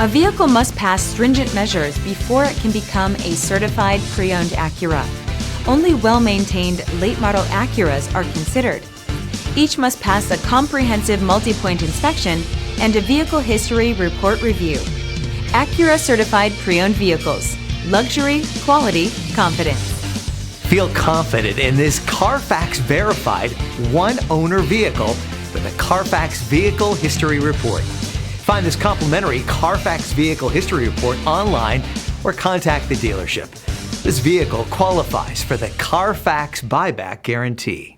A vehicle must pass stringent measures before it can become a certified pre-owned Acura. Only well-maintained late-model Acuras are considered. Each must pass a comprehensive multi-point inspection and a vehicle history report review. Acura certified pre-owned vehicles. Luxury, quality, confidence. Feel confident in this Carfax verified one-owner vehicle with a Carfax Vehicle History Report. Find this complimentary Carfax Vehicle History Report online or contact the dealership. This vehicle qualifies for the Carfax Buyback Guarantee.